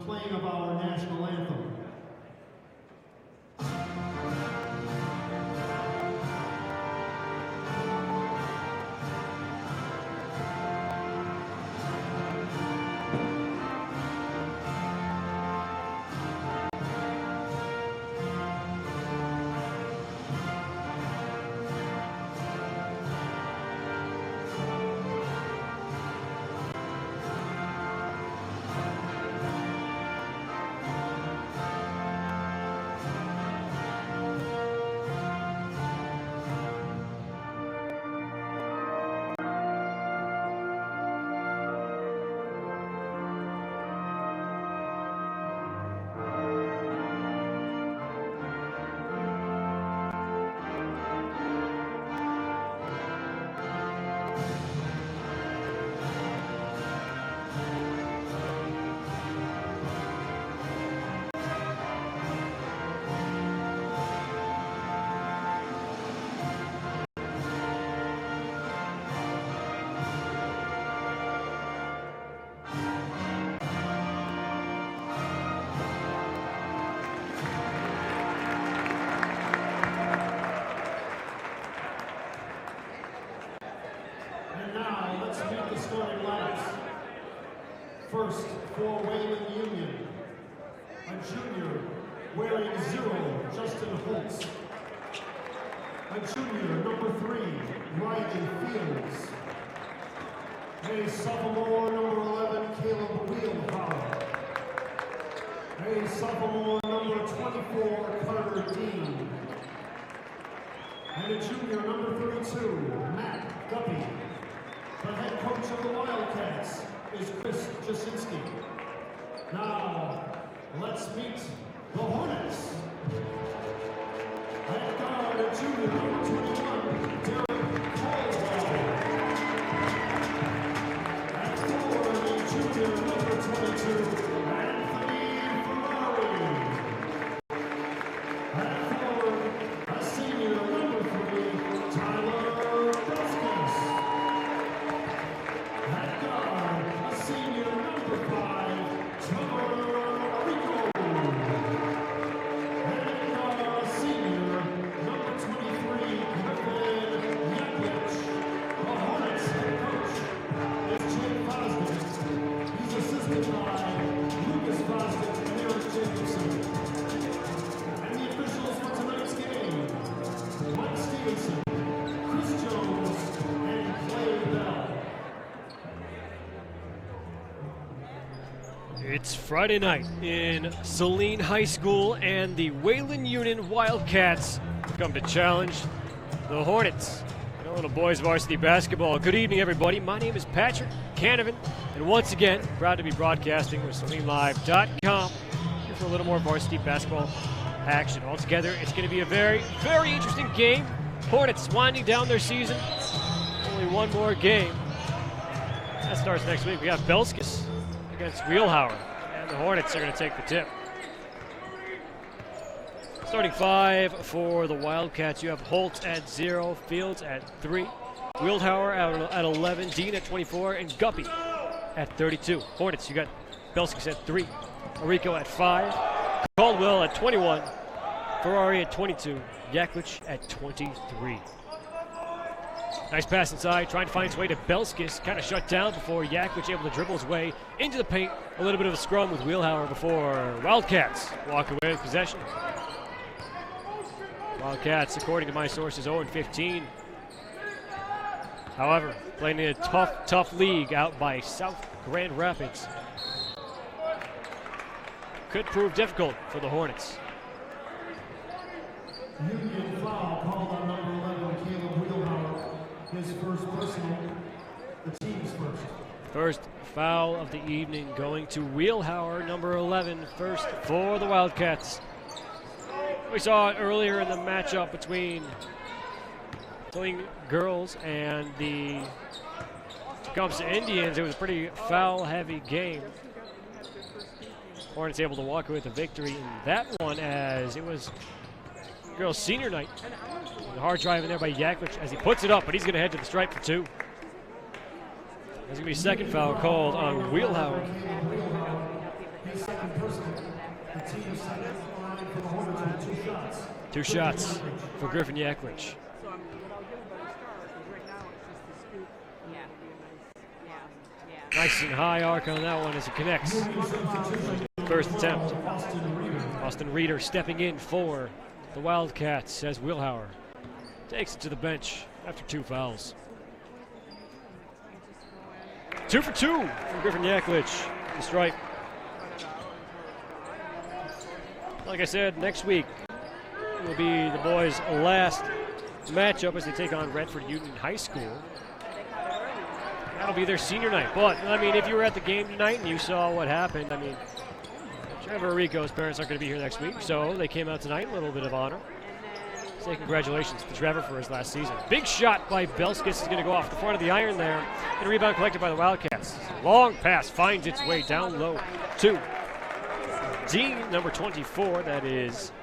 playing of our national anthem. First, for Wayland Union, a junior wearing 0, Justin Holtz. A junior, number 3, Ryan Fields. A sophomore, number 11, Caleb Wheelhour. A sophomore, number 24, Carter Dean. And a junior, number 32, Matt Guppy. The head coach of the Wildcats is Chris Jasinski. Now, let's meet the Hornets. At guard, a junior, number 21, Derek Caldwell. At forward, a junior, number 22, Anthony Ferrari. At forward, a senior, number 3, Tyler Belskis. At guard, senior number 5, Trevor Rico. And senior number 23, Griffin Yaklich. The Hornets head coach is Jay Fosdick. He's assisted by Lucas Fosdick and Eric Jacobson. And the officials for tonight's game, Mike Stevenson, Chris Jones, and Clay Bell. It's Friday night in Saline High School, and the Wayland Union Wildcats come to challenge the Hornets. Little boys varsity basketball. Good evening, everybody. My name is Patrick Canavan, and once again, proud to be broadcasting with SalineLive.com here for a little more varsity basketball action. Altogether, it's going to be a very, very interesting game. Hornets winding down their season. Only one more game. That starts next week. We have Belskis against Wheelhour, and the Hornets are going to take the tip. Starting 5 for the Wildcats, you have Holt at 0, Fields at 3, Wheelhour at 11, Dean at 24, and Guppy at 32. Hornets, you got Belskis at 3, Arico at 5, Caldwell at 21, Ferrari at 22, Yaklich at 23. Nice pass inside, trying to find its way to Belskis. Kind of shut down before Yaklich able to dribble his way into the paint. A little bit of a scrum with Wheelhour before Wildcats walk away with possession. Wildcats, according to my sources, 0-15. However, playing in a tough league out by South Grand Rapids. Could prove difficult for the Hornets. Union foul called on number 11, Caleb Wheelhour. His first personal, the team's first. First foul of the evening going to Wheelhour, number 11, first for the Wildcats. We saw it earlier in the matchup between Saline girls and the Tecumseh Indians. It was a pretty foul-heavy game. Hornets able to walk away with a victory in that one, as it was girls' senior night. The hard drive in there by Yaklich as he puts it up, but he's going to head to the stripe for 2. There's going to be a second foul called on Wheelhour. His second personal. The team is second in line for the Hornets with 2 shots. 2 shots for Griffin Yaklich. So I'm, but I'll give it a star because right now it's just the scoop. Yeah. Yeah. Nice and high arc on that one as it connects. First attempt. Austin Reeder stepping in for the Wildcats as Wilhauer takes it to the bench after 2 fouls. 2 for 2 from Griffin Yaklich. The stripe. Like I said, next week will be the boys' last matchup as they take on Redford Union High School. That'll be their senior night. But, I mean, if you were at the game tonight and you saw what happened, I mean, Trevor Rico's parents aren't going to be here next week, so they came out tonight, a little bit of honor. Say congratulations to Trevor for his last season. Big shot by Belskis is going to go off the front of the iron there, and a rebound collected by the Wildcats. Long pass finds its way down low to Dean, number 24, that is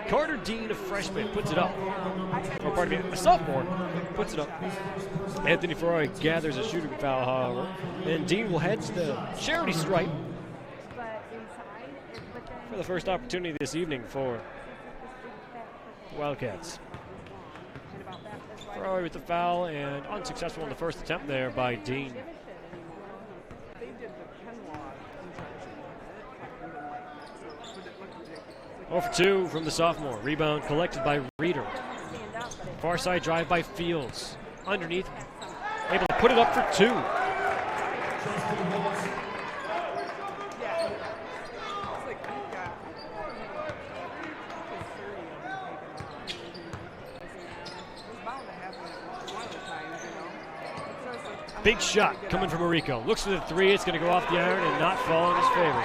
Carter Dean, a freshman, puts it up. Or pardon me, a sophomore, puts it up. Anthony Ferrari gathers a shooting foul, however, and Dean will head to the charity stripe for the first opportunity this evening for the Wildcats. Ferrari with the foul and unsuccessful in the first attempt there by Dean. 0 for 2 from the sophomore. Rebound collected by Reeder. Far side drive by Fields. Underneath, able to put it up for 2. Big shot coming from Marico. Looks for the 3. It's going to go off the iron and not fall in his favor.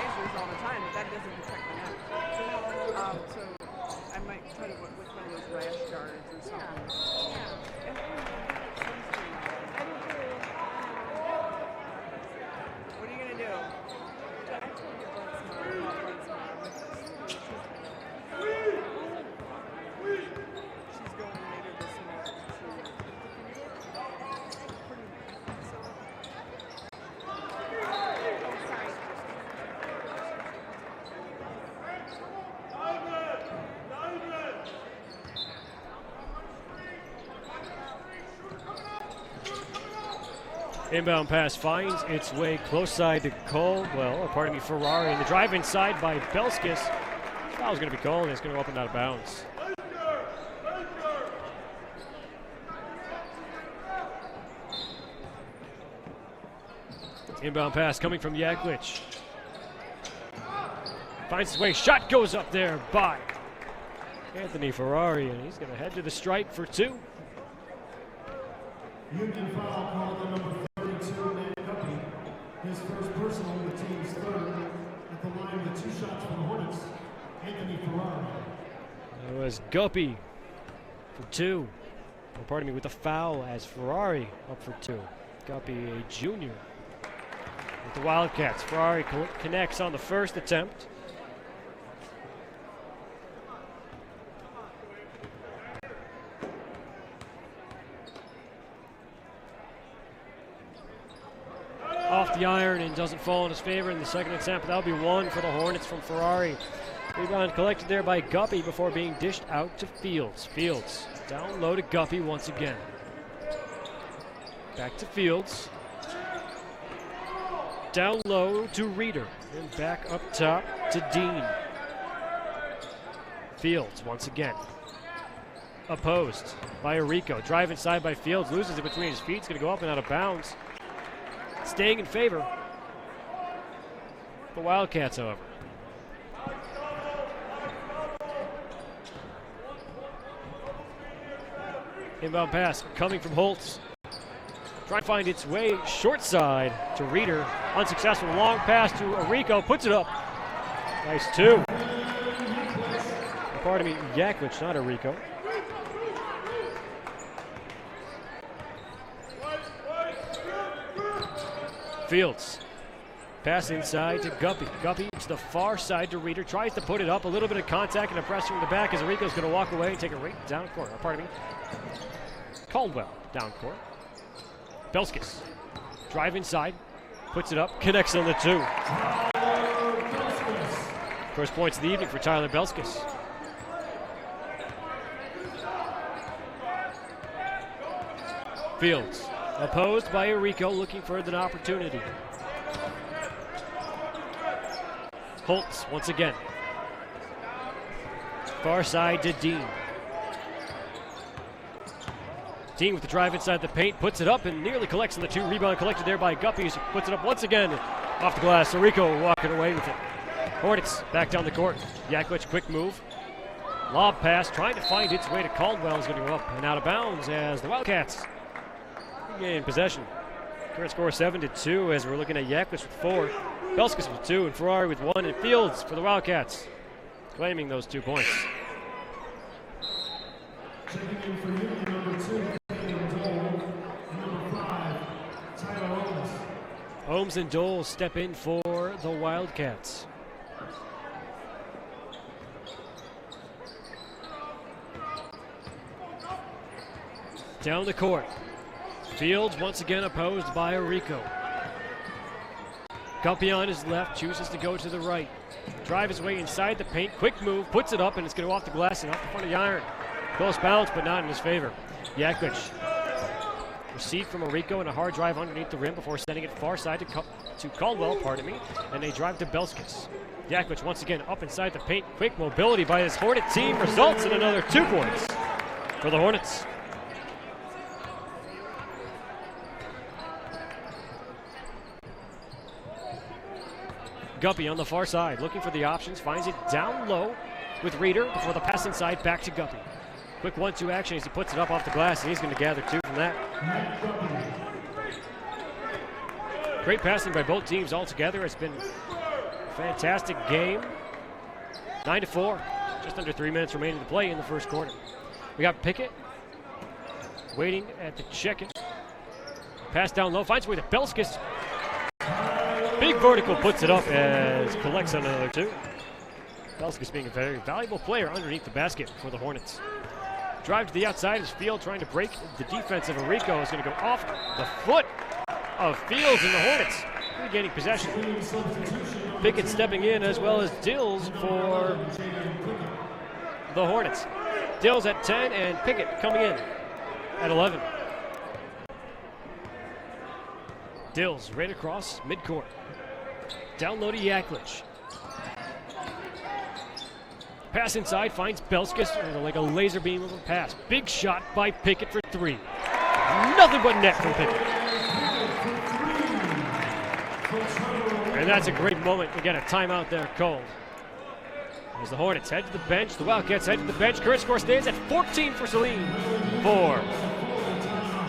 Inbound pass finds its way close side to Caldwell, or pardon me, Ferrari, and the drive inside by Belskis. Foul's going to be called, and it's going to go up and out of bounds. Inbound pass coming from Yaklich. Finds his way, shot goes up there by Anthony Ferrari, and he's going to head to the stripe for 2. Union foul called on number 32, Nate Guppy. His first personal, the team's 3rd. At the line with 2 shots for the Hornets, Anthony Ferrari. It was Guppy for 2. Or pardon me, with the foul as Ferrari up for 2. Guppy, a junior. With the Wildcats, Ferrari connects on the first attempt. Off the iron and doesn't fall in his favor in the second attempt. That'll be 1 for the Hornets from Ferrari. Rebound collected there by Guppy before being dished out to Fields. Fields down low to Guppy once again. Back to Fields. Down low to Reeder. And back up top to Dean. Fields once again. Opposed by Arico. Drive inside by Fields. Loses it between his feet. It's going to go up and out of bounds. Staying in favor. The Wildcats, however. Inbound pass coming from Holtz. Trying to find its way short side to Reeder. Unsuccessful. Long pass to Arico. Puts it up. Nice 2. Pardon me, Yaklich, not Arico. Fields. Pass inside to Guppy. Guppy to the far side to Reeder. Tries to put it up. A little bit of contact and a pressure in the back as Arico's going to walk away and take it right down court. Pardon me. Caldwell down court. Belskis. Drive inside. Puts it up. Connects on the 2. First points of the evening for Tyler Belskis. Fields, opposed by Arico, looking for an opportunity. Holtz once again. Far side to Dean. Dean with the drive inside the paint, puts it up and nearly collects on the two. Rebound collected there by Guppy, puts it up once again off the glass. Arico walking away with it. Hornets back down the court. Yaklich, quick move. Lob pass, trying to find its way to Caldwell. Is going to go up and out of bounds as the Wildcats gain possession. Current score 7-2 as we're looking at Yaklich with 4, Belskis with 2, and Ferrari with 1, and Fields for the Wildcats claiming those 2 points. Checking in for Union number 2, number 5, Tyler Holmes. Holmes and Dole step in for the Wildcats. Down the court. Fields once again opposed by Arico. Guppy on his left, chooses to go to the right. Drive his way inside the paint, quick move, puts it up, and it's going to go off the glass and off the front of the iron. Close bounce, but not in his favor. Yaklich. Receive from Arico and a hard drive underneath the rim before sending it far side to Caldwell, and they drive to Belskis. Yaklich once again up inside the paint. Quick mobility by this Hornet team results in another 2 points for the Hornets. Guppy on the far side, looking for the options, finds it down low with Reeder before the pass inside back to Guppy. Quick 1-2 action as he puts it up off the glass, and he's going to gather 2 from that. Great passing by both teams altogether. It's been a fantastic game. 9-4, just under 3 minutes remaining to play in the first quarter. We got Pickett waiting at the check-in. Pass down low, finds way to Belskis. Big vertical, puts it up as collects on another 2. Belskis being a very valuable player underneath the basket for the Hornets. Drive to the outside is Field trying to break the defense of Arico. Is going to go off the foot of Fields and the Hornets regaining possession. Pickett stepping in as well as Dills for the Hornets. Dills at 10 and Pickett coming in at 11. Dills right across midcourt. Down low to Yaklich. Pass inside, finds Belskis, like a laser beam of a pass. Big shot by Pickett for 3. Nothing but net from Pickett. And that's a great moment to get a timeout there called. As the Hornets head to the bench, the Wildcats head to the bench. Current score stands at 14 for Saline, 4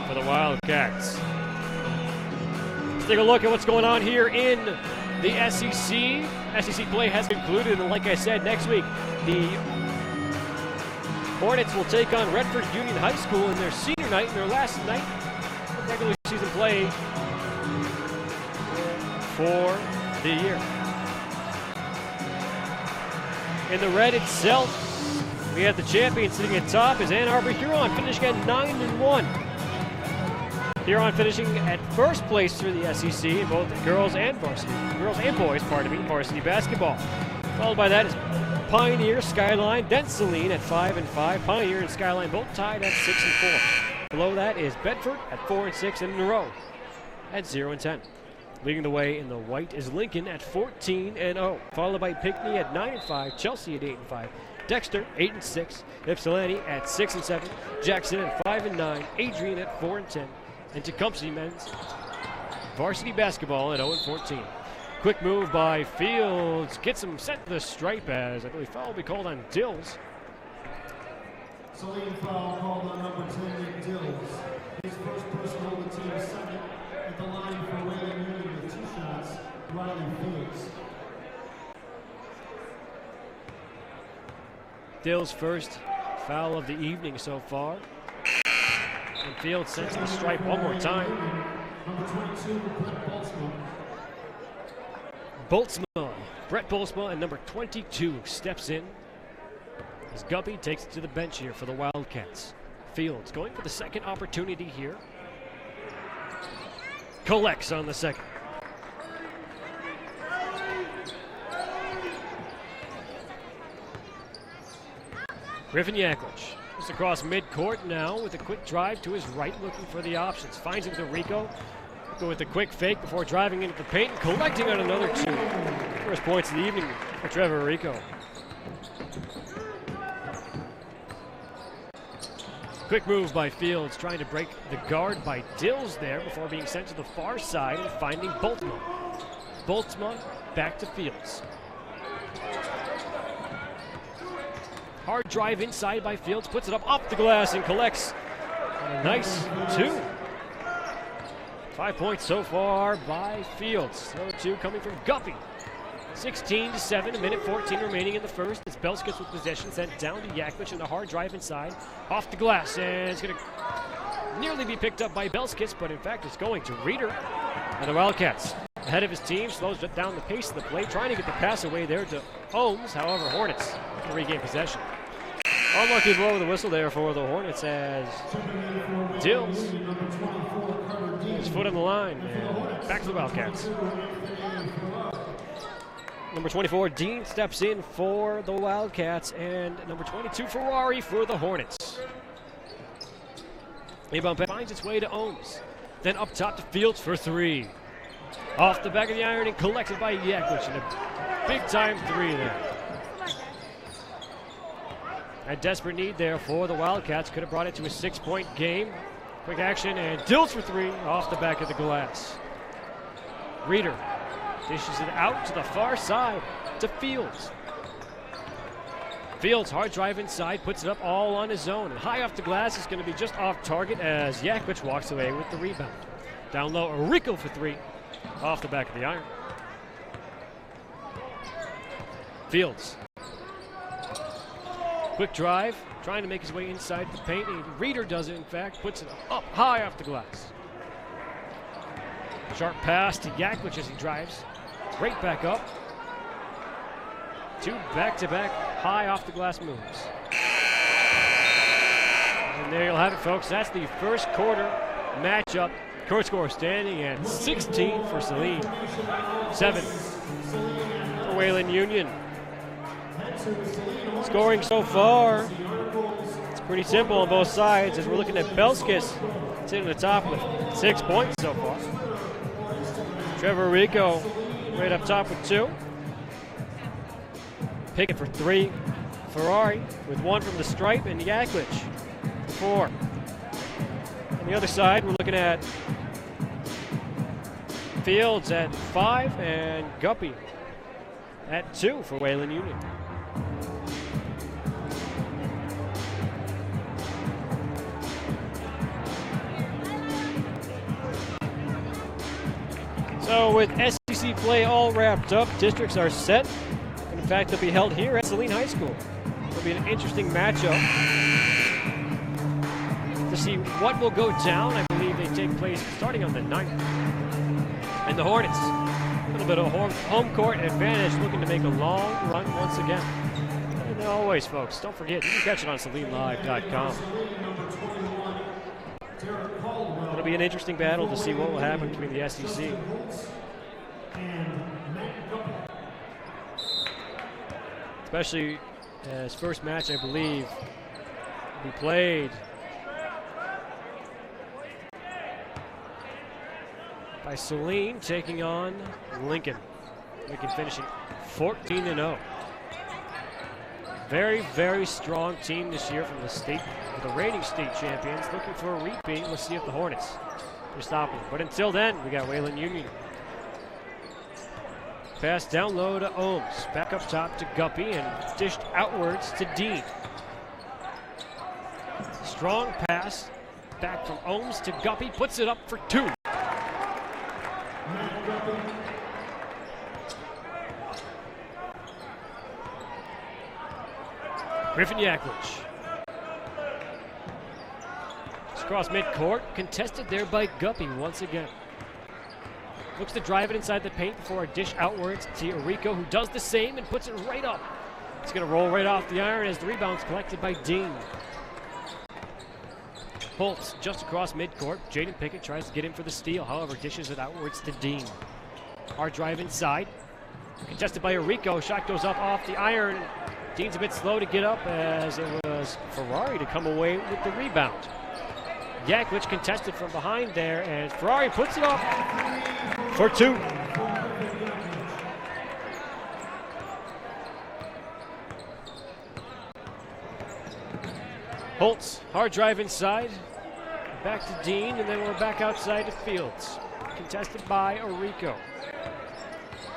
for the Wildcats. Let's take a look at what's going on here in the SEC. SEC play has concluded, and like I said, next week the Hornets will take on Redford Union High School in their senior night, and their last night of regular season play for the year. In the red itself, we have the champion sitting at top is Ann Arbor Huron, finishing at 9-1. Huron finishing at first place through the SEC in both girls and boys, varsity basketball. Followed by that is Pioneer, Skyline, then Saline at 5-5. Pioneer and Skyline both tied at 6-4. Below that is Bedford at 4-6 and Monroe at 0-10. Leading the way in the white is Lincoln at 14-0. Followed by Pinckney at 9-5, Chelsea at 8-5, Dexter 8-6, Ypsilanti at 6-7, Jackson at 5-9, Adrian at 4-10. And Tecumseh men's varsity basketball at 0-14. Quick move by Fields, gets him sent to the stripe as I believe foul will be called on Dills. Saline foul called on number 10, Nick Dills. His first personal, the team's second. At the line for Wayland Union with 2 shots, Riley Fields. Dills' first foul of the evening so far. And Fields sent to the stripe one more time. Number 22, Brett Boltzma. Brett Boltzma and number 22 steps in as Guppy takes it to the bench here for the Wildcats. Fields going for the second opportunity here. Collects on the second. Griffin Yaklich just across midcourt now with a quick drive to his right, looking for the options. Finds it with Rico. Rico with a quick fake before driving into the paint and collecting on another two. First points of the evening for Trevor Rico. Quick move by Fields, trying to break the guard by Dills there before being sent to the far side and finding Boltzmann. Boltzmann back to Fields. Hard drive inside by Fields, puts it up off the glass and collects on a nice two. 5 points so far by Fields. Another two coming from Guppy. 16-7, a minute 14 remaining in the first. As Belskis with possession sent down to Yaklich and a hard drive inside. Off the glass, and it's going to nearly be picked up by Belskis, but in fact it's going to Reeder. And the Wildcats ahead of his team, slows down the pace of the play, trying to get the pass away there to Ohms. However, Hornets can regain possession. Unlucky blow with the whistle there for the Hornets as Dills his foot on the line. And back to the Wildcats. Number 24, Dean, steps in for the Wildcats, and number 22, Ferrari for the Hornets. Rebound finds its way to Ohms. Then up top to Fields for three. Off the back of the iron and collected by Yaklich, and a big-time three there. A desperate need there for the Wildcats. Could have brought it to a 6-point game. Quick action, and Dills for three off the back of the glass. Reeder dishes it out to the far side to Fields. Fields, hard drive inside, puts it up all on his own. And high off the glass is going to be just off target as Yaklich walks away with the rebound. Down low, Rico for three off the back of the iron. Fields. Quick drive, trying to make his way inside the paint. Reeder does it, in fact, puts it up high off the glass. Sharp pass to Yaklich as he drives. Right back up. Two back-to-back high off the glass moves. And there you'll have it, folks. That's the first quarter matchup. Court score standing at 16 for Saline, 7 for Wayland Union. Scoring so far, it's pretty simple on both sides as we're looking at Belskis sitting at the top with 6 points so far. Trevor Rico right up top with 2. Pickett for 3. Ferrari with 1 from the stripe, and Yaklich for 4. On the other side, we're looking at Fields at 5 and Guppy at 2 for Wayland Union. So with SEC play all wrapped up, districts are set. In fact, they'll be held here at Saline High School. It'll be an interesting matchup to see what will go down. I believe they take place starting on the 9th. And the Hornets, a little bit of home court advantage, looking to make a long run once again. And always, folks, don't forget, you can catch it on SalineLive.com. It'll be an interesting battle to see what will happen between the SEC. Especially as first match, I believe, will be played by Saline taking on Lincoln. Lincoln finishing 14-0. Very, very strong team this year from the state, the reigning state champions, looking for a repeat. Let's see if the Hornets can stop them. But until then, we got Wayland Union. Pass down low to Ohms. Back up top to Guppy and dished outwards to Dean. Strong pass back from Ohms to Guppy. Puts it up for 2. Griffin Yaklich. It's across midcourt, contested there by Guppy once again. Looks to drive it inside the paint before a dish outwards to Rico, who does the same and puts it right up. It's going to roll right off the iron as the rebound's collected by Dean. Holtz just across midcourt. Jaden Pickett tries to get in for the steal, however, dishes it outwards to Dean. Hard drive inside. Contested by Rico. Shot goes up off the iron. Dean's a bit slow to get up as it was allows Ferrari to come away with the rebound. Yaklich contested from behind there, and Ferrari puts it up for 2. Holtz, hard drive inside, back to Dean, and then we're back outside to Fields. Contested by Orico.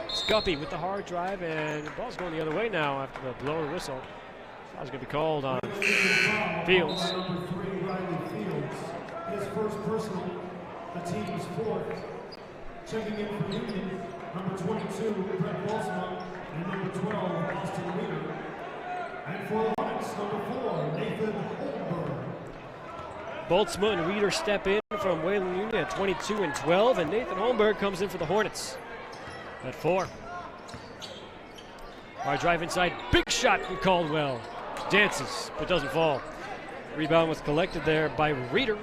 Scuppy with the hard drive, and the ball's going the other way now after the blow of the whistle. Foul's going to be called on Fields. Number 3, Riley Fields. His first personal, the team's 4th. Checking in for Union, number 22, Brett Boltzmann, and number 12, Austin Reeder. And for the Hornets, number 4, Nathan Holmberg. Boltzmann and Reeder step in from Wayland Union at 22 and 12, and Nathan Holmberg comes in for the Hornets at 4. Hard drive inside, big shot from Caldwell. Dances, but doesn't fall. Rebound was collected there by Reeder.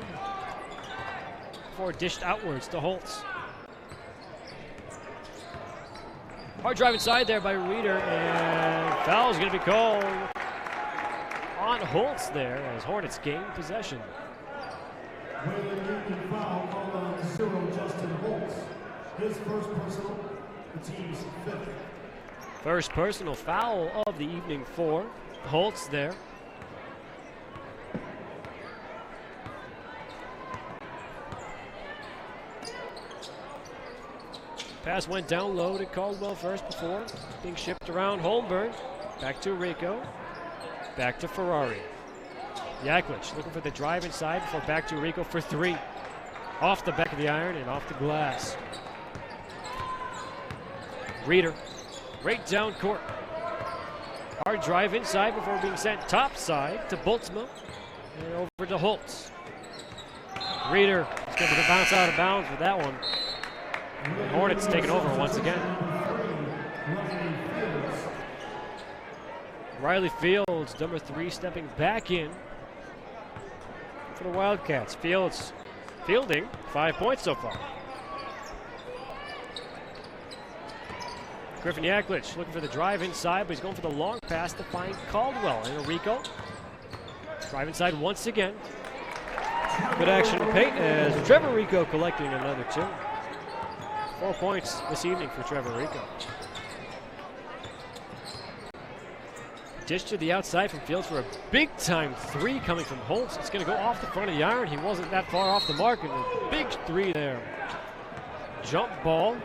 Before dished outwards to Holtz. Hard drive inside there by Reeder, and foul is going to be called on Holtz there as Hornets gain possession. Wayland Union foul called on 0 Justin Holtz. His first personal, the team's 5th. First personal foul of the evening for Holtz there. Pass went down low to Caldwell first before being shipped around Holmberg. Back to Rico. Back to Ferrari. Yaklich looking for the drive inside before back to Rico for 3. Off the back of the iron and off the glass. Reeder right down court. Hard drive inside before being sent topside to Boltzmann and over to Holtz. Reeder is going to bounce out of bounds with that one. And Hornets taking over once again. Riley Fields, number 3, stepping back in for the Wildcats. Fields fielding 5 points so far. Griffin Yaklich looking for the drive inside, but he's going for the long pass to find Caldwell. And Rico. Drive inside once again. Good action in paint as Trevor Rico collecting another 2. 4 points this evening for Trevor Rico. Dish to the outside from Fields for a big-time 3 coming from Holtz. It's going to go off the front of the iron. He wasn't that far off the mark, and a big 3 there. Jump ball.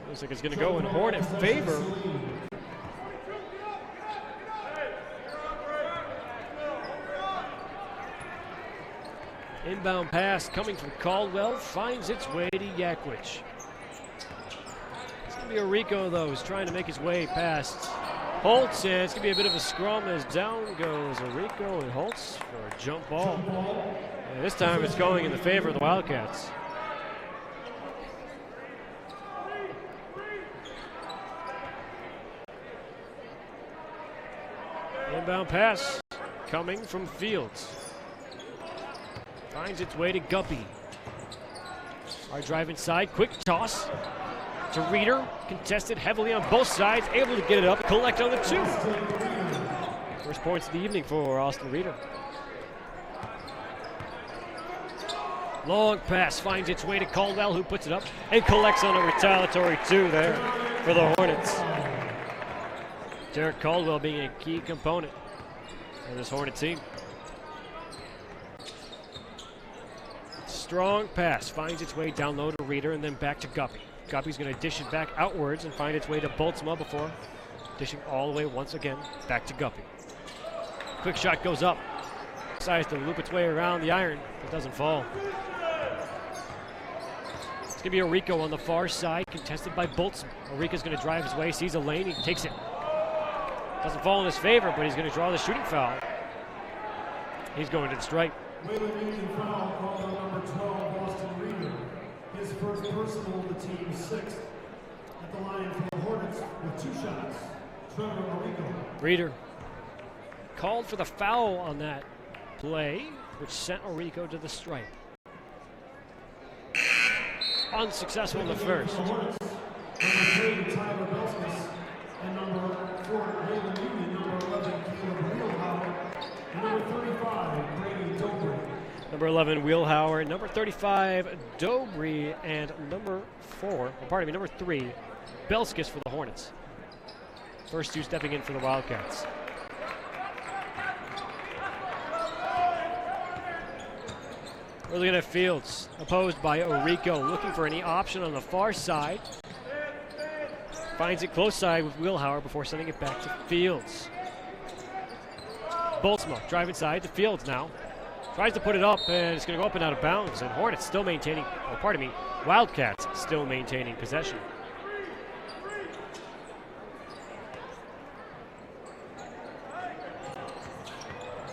Looks like it's going to go in Hornet favor. Inbound pass coming from Caldwell finds its way to Yaklich. It's going to be a Rico, though, who's trying to make his way past Holtz, and it's going to be a bit of a scrum as down goes Rico and Holtz for a jump ball. And this time it's going in the favor of the Wildcats. Inbound pass coming from Fields. Finds its way to Guppy. Hard drive inside, quick toss to Reeder. Contested heavily on both sides, able to get it up, collect on the 2. First points of the evening for Austin Reeder. Long pass finds its way to Caldwell, who puts it up and collects on a retaliatory 2 there for the Hornets. Derek Caldwell being a key component of this Hornet team. Strong pass finds its way down low to Reeder and then back to Guppy. Guppy's going to dish it back outwards and find its way to Boltzmann before dishing all the way once again back to Guppy. Quick shot goes up. Decides to loop its way around the iron, but doesn't fall. It's going to be Orico on the far side, contested by Boltzmann. Orico's going to drive his way, sees a lane, he takes it. Doesn't fall in his favor, but he's going to draw the shooting foul. He's going to the stripe. Wayland Union foul called on number 12, Austin Reeder. His first personal, the team's 6th. At the line for the Hornets with 2 shots, Trevor Orico. Reeder called for the foul on that play, which sent Orico to the stripe. Unsuccessful in the first. Hornets, number 3, Tyler Belskis, and number 4, Wayland Union, number 11, Caleb Wheelhouse. Number 11, Wheelhauer. Number 35, Dobry. And number 3, Belskis for the Hornets. First two stepping in for the Wildcats. We're looking at Fields, opposed by Orico, looking for any option on the far side. Finds it close side with Wheelhauer before sending it back to Fields. Boltzma driving side to Fields now. Tries to put it up, and it's going to go up and out of bounds. And Hornets still maintaining, Wildcats still maintaining possession.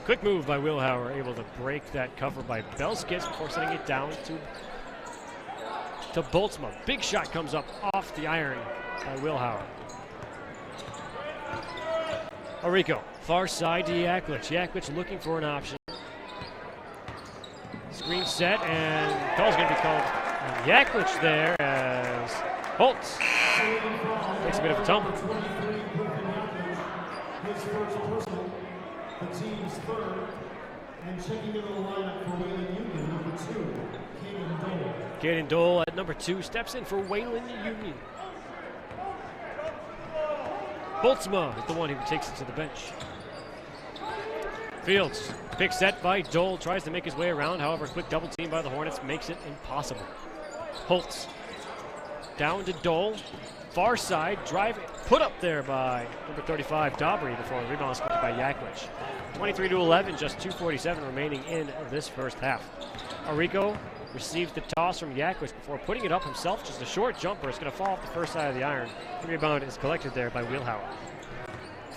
Quick move by Wheelhauer, able to break that cover by Belskis before sending it down to Boltzma. Big shot comes up off the iron by Wheelhauer. Orico, far side to Yaklich. Yaklich looking for an option. Screen set, and call's going to be called on Yaklich there as Holtz takes a bit of a tumble. His first personal, the team's third, and checking into the lineup for Wayland Union, number 2, Caden Dole. Caden Dole at number 2 steps in for Wayland Union. Boltzma is the one who takes it to the bench. Fields, pick set by Dole, tries to make his way around. However, a quick double team by the Hornets makes it impossible. Holtz down to Dole, far side, drive, put up there by number 35, Dobry, before the rebound split by Yaklich. 23-11, just 2:47 remaining in this first half. Orico receives the toss from Yaklich before putting it up himself. Just a short jumper. It's going to fall off the first side of the iron. The rebound is collected there by Wheelhauer.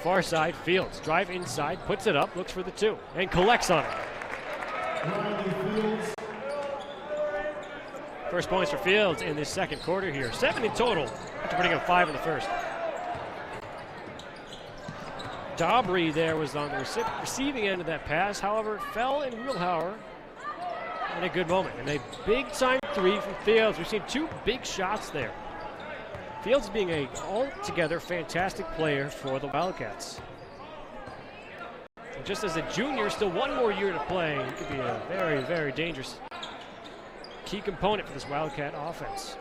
Far side, Fields. Drive inside, puts it up, looks for the 2, and collects on it. First points for Fields in this second quarter here. 7 in total after putting up 5 in the first. Dobry there was on the receiving end of that pass. However, fell in Wheelhauer in a good moment. And a big-time 3 from Fields. We've seen 2 big shots there. Fields being a altogether fantastic player for the Wildcats. And just as a junior, still 1 more year to play. He could be a very, very dangerous key component for this Wildcat offense.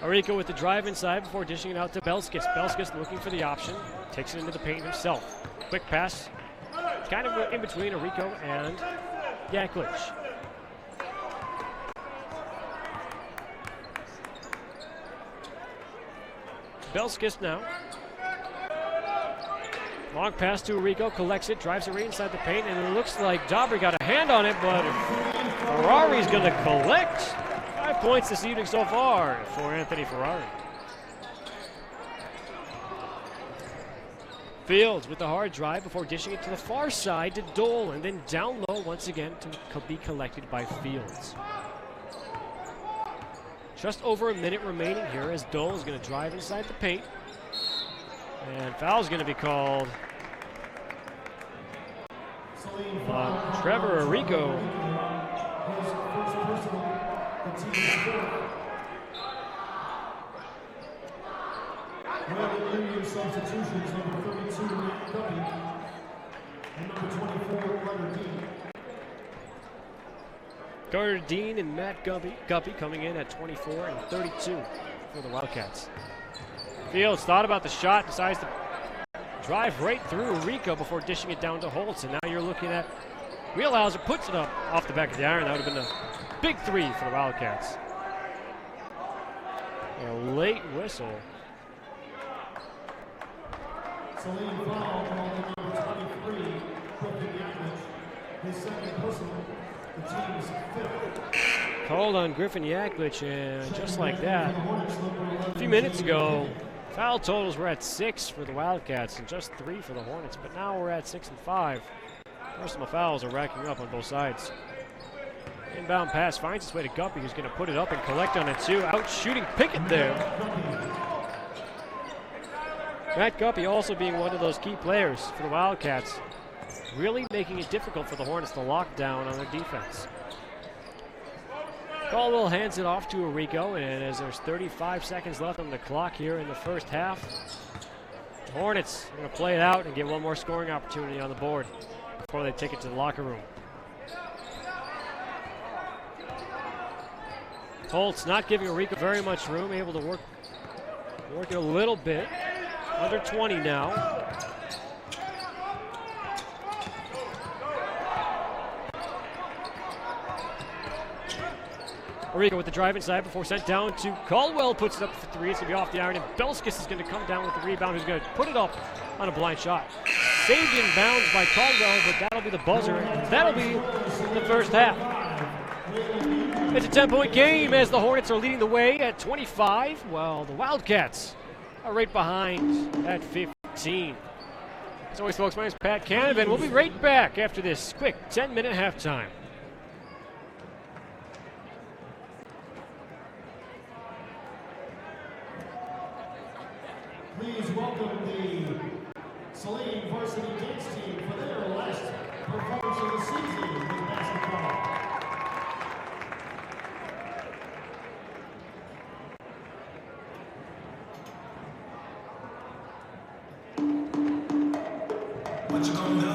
Orico with the drive inside before dishing it out to Belskis. Belskis looking for the option. Takes it into the paint himself. Quick pass. Kind of in between Orico and Yaklich. Belskis now. Long pass to Orico, collects it, drives it right inside the paint, and it looks like Dobry got a hand on it, but Ferrari's going to collect. 5 points this evening so far for Anthony Ferrari. Fields with the hard drive before dishing it to the far side to Dole, and then down low once again to be collected by Fields. Just over a minute remaining here as Dole is going to drive inside the paint. And foul's going to be called on Trevor Orico. His first personal, the team's fourth. Wayland Union substitutions, number 32, Matt Guppy, and number 24, Carter Dean. Carter Dean and Matt Guppy coming in at 24 and 32 for the Wildcats. Fields thought about the shot, decides to drive right through Orico before dishing it down to Holtz, and now you're looking at Wheelhauser puts it up off the back of the iron. That would have been a big 3 for the Wildcats. A late whistle. Saline foul on number 23, Griffin Yaklich. His second personal, the team's fifth. Called on Griffin Yaklich, and just like that, a few minutes ago, foul totals were at 6 for the Wildcats and just 3 for the Hornets, but now we're at 6 and 5. Personal fouls are racking up on both sides. Inbound pass finds its way to Guppy, who's going to put it up and collect on it too. Out shooting Pickett there. Matt Guppy also being one of those key players for the Wildcats, really making it difficult for the Hornets to lock down on their defense. Caldwell hands it off to Orico, and as there's 35 seconds left on the clock here in the first half, the Hornets are going to play it out and get one more scoring opportunity on the board before they take it to the locker room. Holtz not giving Eureka very much room, able to work it a little bit. Under 20 now. Eureka with the drive inside before sent down to Caldwell, puts it up for three. It's going to be off the iron, and Belskis is going to come down with the rebound, who's going to put it up on a blind shot. Saved in bounds by Caldwell, but that'll be the buzzer. That'll be the first half. It's a 10-point game as the Hornets are leading the way at 25, while the Wildcats are right behind at 15. As always, folks, my name is Pat Canavan. We'll be right back after this quick 10-minute halftime. Please welcome the Saline Varsity dance team for their last performance of the season with basketball. What you gonna do?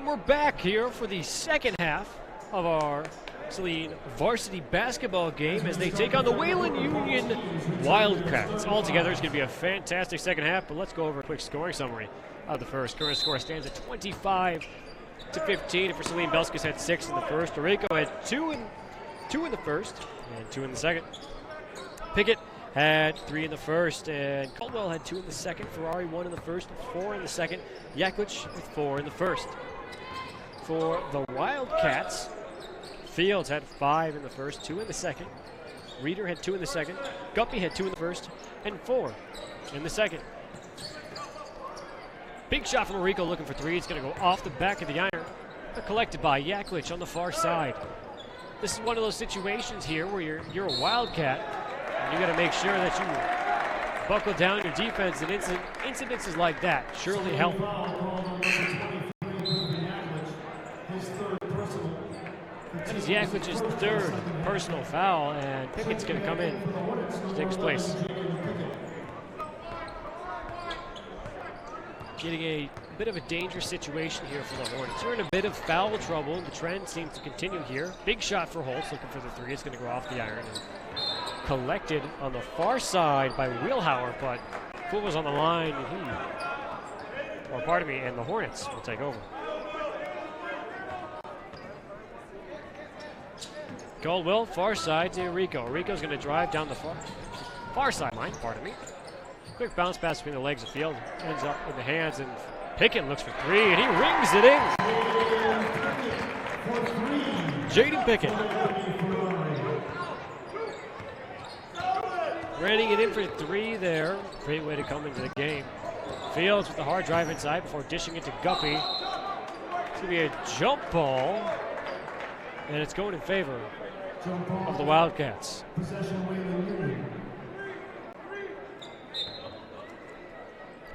we're back here for the second half of our Saline varsity basketball game as they take on the Wayland Union Wildcats. Altogether, it's going to be a fantastic second half, but let's go over a quick scoring summary of the first. Current score stands at 25-15. And for Saline, Belskis had 6 in the first. Rico had 2 in the first and 2 in the second. Pickett had 3 in the first, and Caldwell had 2 in the second. Ferrari 1 in the first, 4 in the second. Yaklich with 4 in the first. For the Wildcats, Fields had 5 in the first, 2 in the second. Reeder had 2 in the second. Guppy had 2 in the first, and 4 in the second. Big shot from Rico looking for 3. It's going to go off the back of the iron, but collected by Yaklich on the far side. This is one of those situations here where you're a Wildcat, and you got to make sure that you buckle down your defense, and incidences like that surely help. That is Yaklich's 3rd personal foul, and Pickett's going to come in to take his place. Getting a bit of a dangerous situation here for the Hornets. You're in a bit of foul trouble, and the trend seems to continue here. Big shot for Holtz, looking for the 3. It's going to go off the iron and collected on the far side by Wheelhauer, but foot was on the line, and and the Hornets will take over. Caldwell, far side to Rico. Rico's going to drive down the far sideline, Quick bounce pass between the legs of Field. Ends up in the hands, and Pickett looks for 3, and he rings it in. Jaden Pickett. Running it in for 3 there. Great way to come into the game. Fields with the hard drive inside before dishing it to Guppy. It's going to be a jump ball, and it's going in favor of the Wildcats.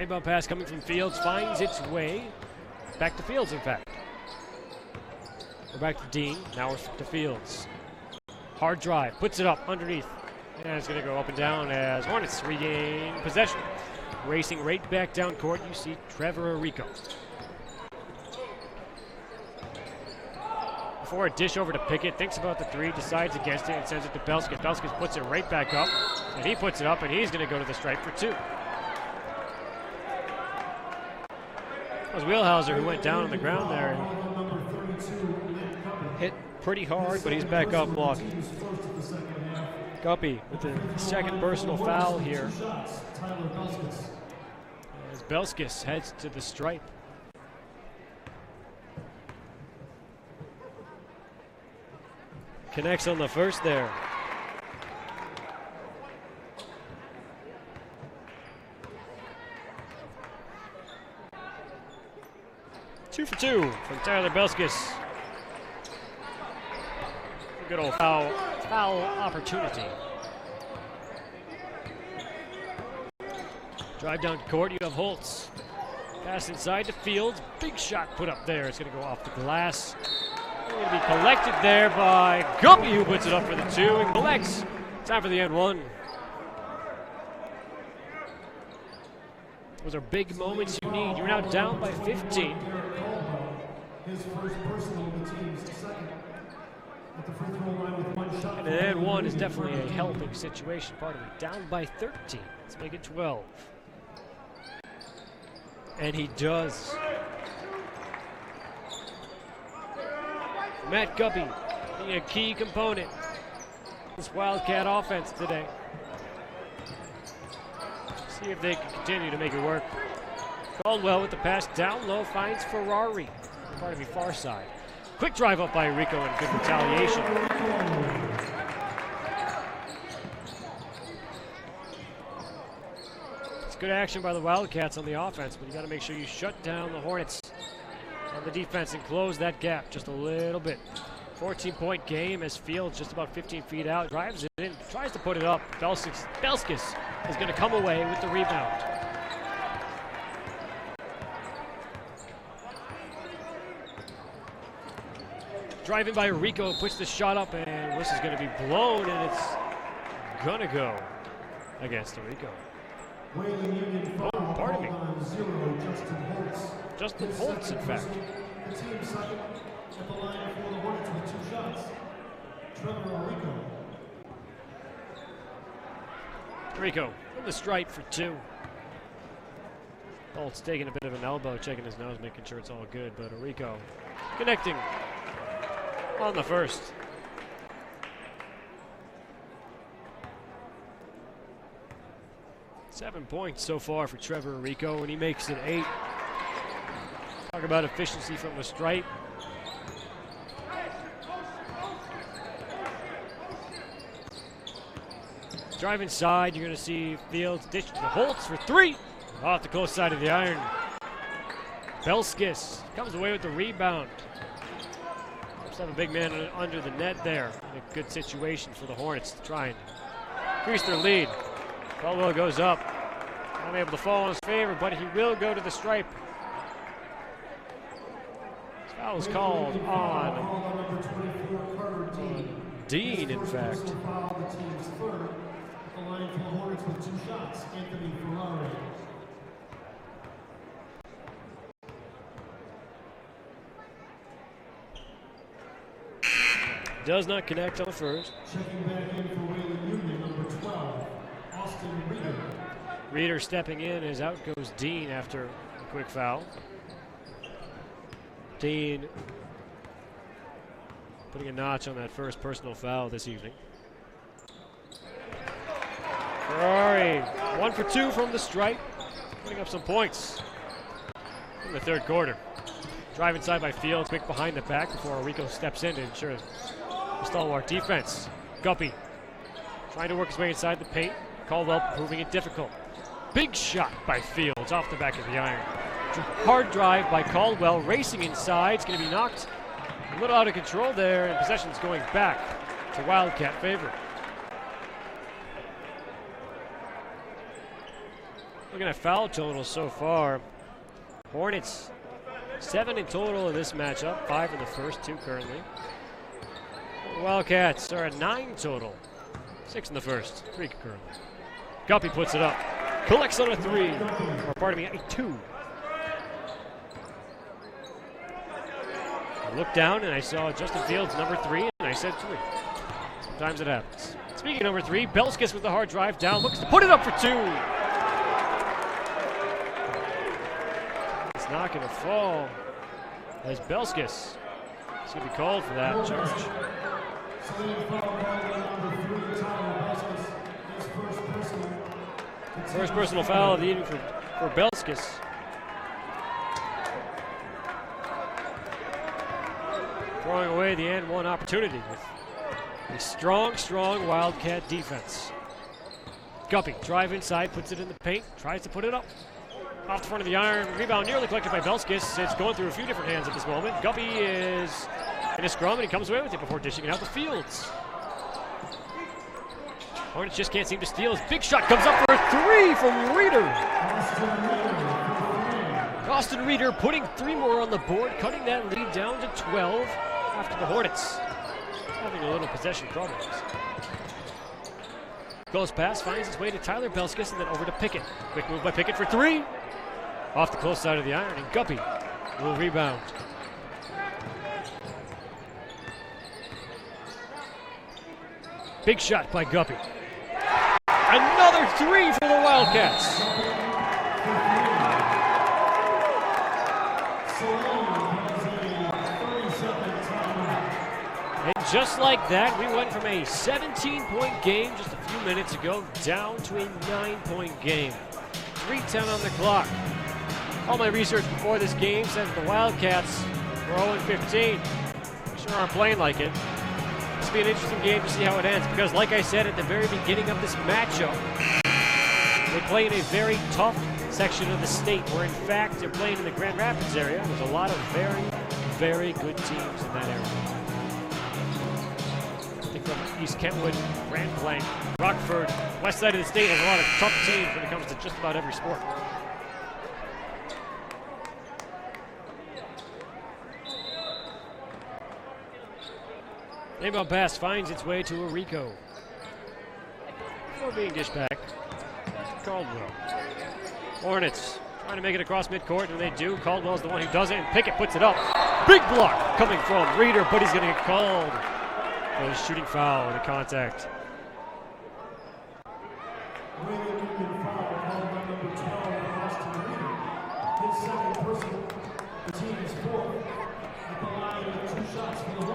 Inbound pass coming from Fields finds its way back to Fields, in fact. We're back to Dean. Now we're to Fields. Hard drive, puts it up underneath. And it's going to go up and down as Hornets regain possession. Racing right back down court, you see Trevor Rico. Before a dish over to Pickett, thinks about the 3, decides against it, and sends it to Belskis. Belskis puts it right back up, and he puts it up, and he's going to go to the stripe for 2. That was Wheelhauser who went down on the ground there and hit pretty hard, but he's back up blocking. Guppy with the 2nd personal foul here as Belskis heads to the stripe. Connects on the first there. Two for 2 from Tyler Belskis. Good old foul opportunity. Drive down court, you have Holtz. Pass inside to Fields. Big shot put up there. It's going to go off the glass. Going to be collected there by Guppy, who puts it up for the 2 and collects. Time for the end 1. Those are big moments you need. You're now down by 15. His first personal, the team's 2nd. At the free throw line with 1 shot. And an and 1 is definitely a helping situation. Part of it. Down by 13. Let's make it 12. And he does. Matt Guppy being a key component in this Wildcat offense today. See if they can continue to make it work. Caldwell with the pass down low finds Ferrari. Part of the far side. Quick drive up by Rico and good retaliation. It's good action by the Wildcats on the offense, but you got to make sure you shut down the Hornets on the defense and close that gap just a little bit. 14-point game as Fields just about 15 feet out, drives it in, tries to put it up. Belskis is going to come away with the rebound. Driving by Rico, puts the shot up, and this is going to be blown, and it's going to go against Rico. Wayland Union Oh, pardon me. on 0, Justin Holtz. Justin Holtz, in fact. The team second at the line for the Hornets with 2 shots. Trevor Rico. Rico from the stripe for 2. Bolt's taking a bit of an elbow, checking his nose, making sure it's all good, but Rico connecting on the first. Seven points so far for Trevor Rico, and he makes it 8. Talk about efficiency from the stripe. Drive inside, you're going to see Fields dish to Holtz for 3. Off the close side of the iron. Belskis comes away with the rebound. Just have a big man under the net there. A good situation for the Hornets to try and increase their lead. Caldwell goes up. Not able to fall in his favor, but he will go to the stripe. This foul is called on Dean, in fact. The line for the Hornets with 2 shots. Anthony Ferrari. Does not connect on the first. Checking back in for Wayland Union, number 12, Austin Reeder. Reeder stepping in as out goes Dean after a quick foul. Dean putting a notch on that first personal foul this evening. Ferrari, 1 for 2 from the stripe, putting up some points in the third quarter. Drive inside by Fields, quick behind the back before Rico steps in to ensure the stalwart defense. Guppy trying to work his way inside the paint. Caldwell proving it difficult. Big shot by Fields off the back of the iron. Hard drive by Caldwell, racing inside. It's going to be knocked a little out of control there, and possession's going back to Wildcat favor. Looking at foul totals so far. Hornets 7 in total in this matchup, 5 in the first, 2 currently. Wildcats are at 9 total, 6 in the first, 3 currently. Guppy puts it up, collects on a 3, or pardon me, a 2. I looked down and I saw Justin Fields number 3, and I said 3. Sometimes it happens. Speaking of number 3, Belskis with the hard drive down, looks to put it up for 2. It's not going to fall as Belskis is going to be called for that charge. First personal foul of the evening for Belskis. Throwing away the and one opportunity with a strong Wildcat defense. Guppy, drive inside, puts it in the paint, tries to put it up. Off the front of the iron, rebound nearly collected by Belskis. It's going through a few different hands at this moment. Guppy is in a scrum and he comes away with it before dishing it out to Fields. Hornets just can't seem to steal. His big shot comes up for a 3 from Reeder. Austin Reeder putting 3 more on the board, cutting that lead down to 12 after the Hornets having a little possession problems. Close pass finds its way to Tyler Belskis and then over to Pickett. Quick move by Pickett for 3. Off the close side of the iron, and Guppy will rebound. Big shot by Guppy. Another 3 for the Wildcats. And just like that, we went from a 17-point game just a few minutes ago down to a 9-point game. 3:10 on the clock. All my research before this game said that the Wildcats were 0-15. They sure aren't playing like it. This will be an interesting game to see how it ends because, like I said at the very beginning of this matchup, they play in a very tough section of the state where, in fact, they're playing in the Grand Rapids area. There's a lot of very good teams in that area. I think from East Kentwood, Grand Blanc, Rockford, west side of the state has a lot of tough teams when it comes to just about every sport. Inbound pass finds its way to Rico. Before being dished back, Caldwell. Hornets Trying to make it across midcourt, and they do. Caldwell's the one who does it, and Pickett puts it up. Big block coming from Reeder, but he's going to get called for the shooting foul and a contact.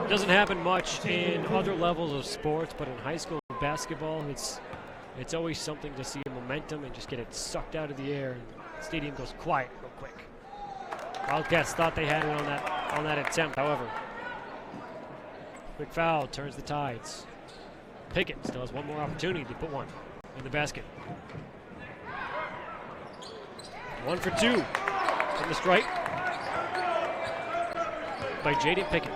Doesn't happen much in other levels of sports, but in high school basketball, it's always something to see momentum and just get it sucked out of the air. And the stadium goes quiet real quick. Wildcats thought they had it on that attempt, however. Quick foul turns the tides. Pickett still has one more opportunity to put one in the basket. 1 for 2 from the strike by Jaden Pickett.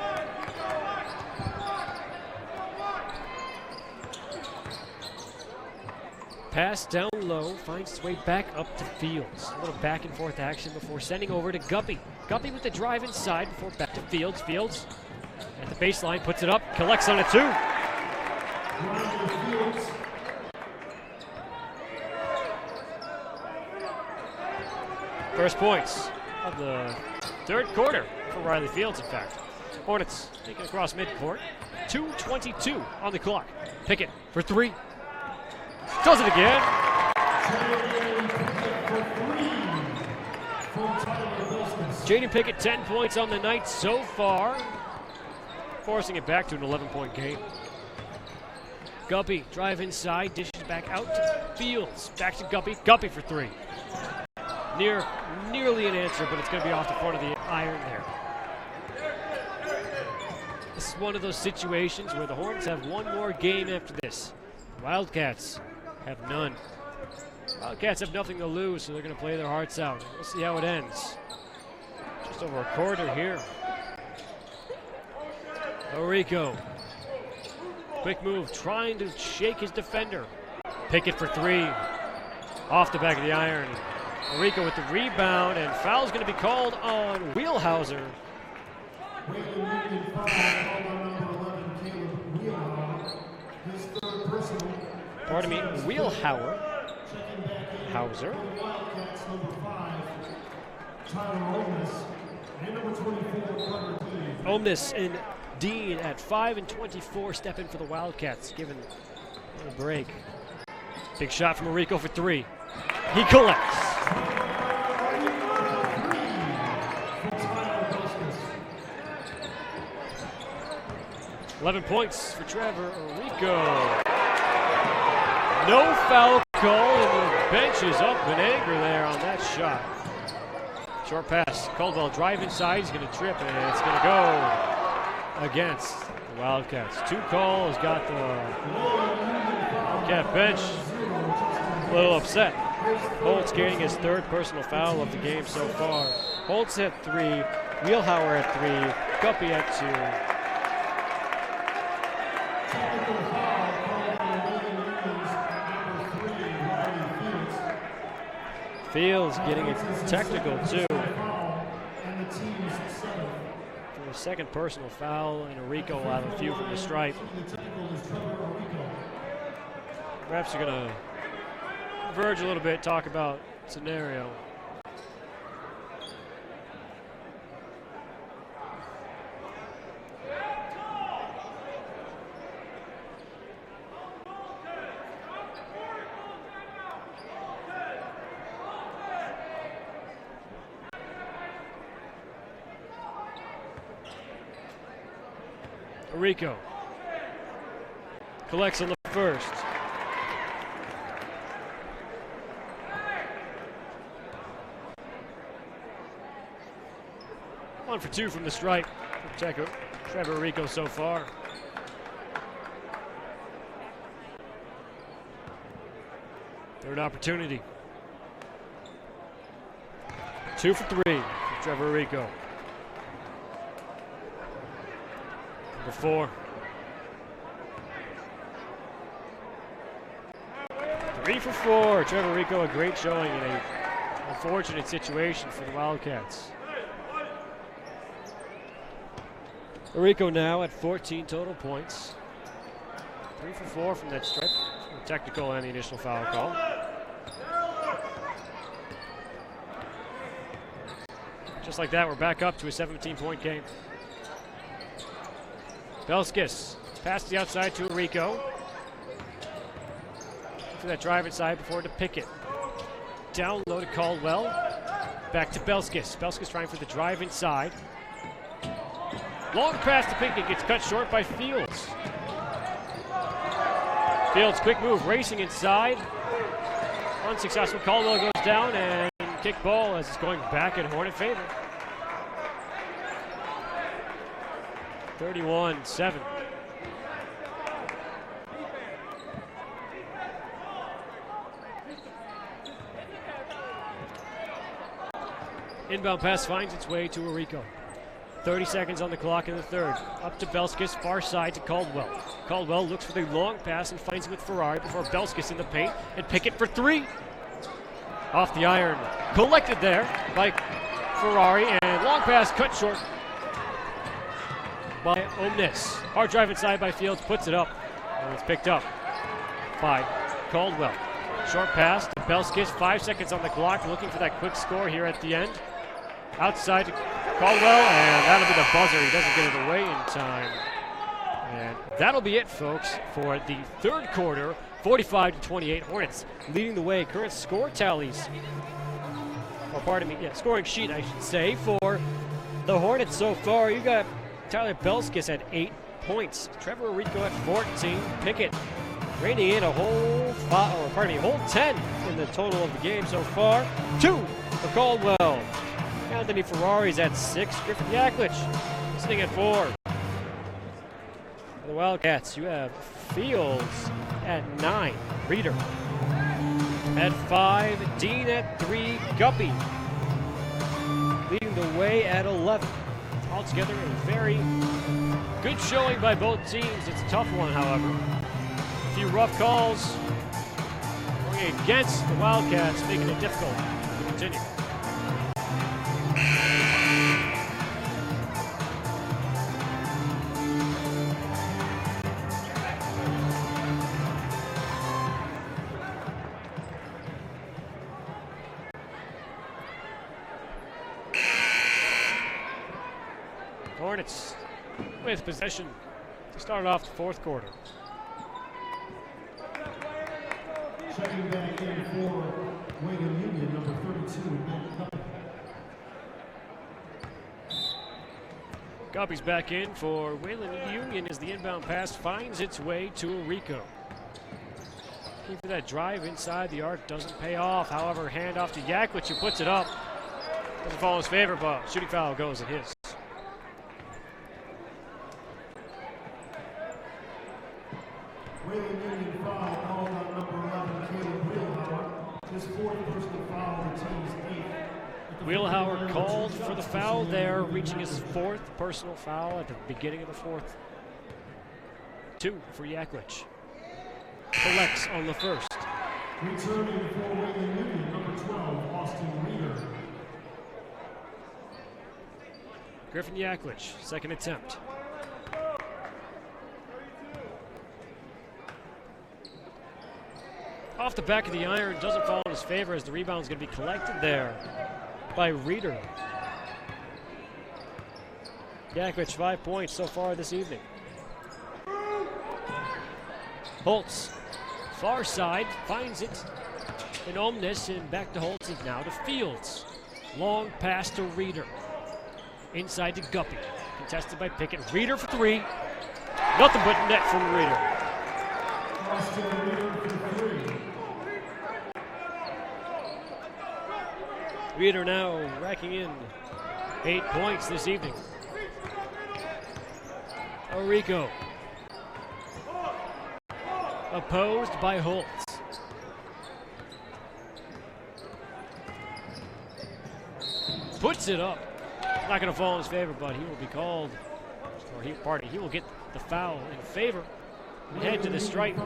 Pass down low, finds its way back up to Fields. A little back and forth action before sending over to Guppy. Guppy with the drive inside before back to Fields. Fields at the baseline, puts it up, collects on a 2. First points of the third quarter for Riley Fields, in fact. Hornets taking across midcourt. 2:22 on the clock. Pickett for 3. Does it again. Jaden Pickett, 10 points on the night so far, forcing it back to an 11-point game. Guppy, drive inside, dishes back out to Fields. Back to Guppy. Guppy for 3. Nearly an answer, but it's going to be off the front of the iron there. This is one of those situations where the Hornets have one more game after this. The Wildcats have none. Wildcats have nothing to lose, so they're going to play their hearts out. We'll see how it ends. Just over a quarter here. Orico. Quick move, trying to shake his defender. Pickett for 3. Off the back of the iron. Orico with the rebound, and foul's going to be called on Wheelhauser. Pardon me, Hauser. Omnis and Dean at 5 and 24 step in for the Wildcats, given a break. Big shot from Orico for 3. He collects. $11 points for Trevor Orico. No foul call, and the bench is up in anger there on that shot. Short pass. Caldwell drive inside. He's going to trip, and it's going to go against the Wildcats. 2 calls got the Wildcat bench a little upset. Holtz getting his 3rd personal foul of the game so far. Holtz at 3, Wheelhauer at 3, Guppy at 2. Fields getting a technical too. For a 2nd personal foul, and Orico will have a few from the stripe. Perhaps you're going to diverge a little bit, talk about scenario. Orico collects on the first. One for 2 from the strike. Trevor Orico so far. Third opportunity. 2 for 3 for Trevor Orico. Number 4. 3 for 4. Trevor Orico, a great showing in a unfortunate situation for the Wildcats. Orico now at 14 total points. 3 for 4 from that strip. The technical and the initial foul call. Just like that, we're back up to a 17-point game. Belskis pass to the outside to Rico. For that drive inside before to Pickett. Down low to Caldwell. Back to Belskis. Belskis trying for the drive inside. Long pass to Pickett, gets cut short by Fields. Fields, quick move, racing inside. Unsuccessful. Caldwell goes down and kick ball as it's going back in Hornet favor. 31-7. Inbound pass finds its way to Arico. 30 seconds on the clock in the third. Up to Belskis, far side to Caldwell. Caldwell looks for the long pass and finds it with Ferrari before Belskis in the paint and Pickett for three. Off the iron. Collected there by Ferrari and long pass cut short by Omnis. Hard drive inside by Fields, puts it up. And it's picked up by Caldwell. Short pass to Belskis, 5 seconds on the clock, looking for that quick score here at the end. Outside to Caldwell, and that'll be the buzzer. He doesn't get it away in time. And that'll be it, folks, for the third quarter. 45-28, Hornets leading the way. Current score tallies, or pardon me, scoring sheet, I should say, for the Hornets so far. You got Tyler Belskis at 8 points. Trevor Arico at 14. Pickett reining in a whole 10 in the total of the game so far. 2 for Caldwell. Anthony Ferrari's at 6. Griffin Yaklich sitting at 4. For the Wildcats, you have Fields at 9. Reeder at 5. Dean at 3. Guppy leading the way at 11. Altogether, a very good showing by both teams. It's a tough one, however. A few rough calls going against the Wildcats, making it difficult to continue. Hornets with possession to start off the fourth quarter. Checking back in for Wayland Union, number 32. Guppy's back in for Wayland Union as the inbound pass finds its way to Arico. Looking for that drive inside the arc, doesn't pay off. However, hand off to Yaklich, who puts it up. Doesn't fall in his favor, but shooting foul goes at his. Wayland Union foul called on number 11, Caleb Wheelhauer. His fourth personal foul, the team's 8th. Wheelhauer called for the foul there, reaching his 4th personal foul at the beginning of the 4th. 2 for Yaklich. Collects on the first. Returning for Wayland Union, number 12, Austin Reeder. Griffin Yaklich, second attempt. Off the back of the iron, doesn't fall in his favor as the rebound is going to be collected there by Reeder. Yaklich, 5 points so far this evening. Holtz, far side, finds it in Omnis, and back to Holtz, and now to Fields. Long pass to Reeder. Inside to Guppy, contested by Pickett. Reeder for 3. Nothing but net from Reeder. Austin Reeder for 3. Reeder now racking in 8 points this evening. Arico. Opposed by Holtz. Puts it up. Not going to fall in his favor, but he will be called, or he will get the foul in favor. And head to the stripe.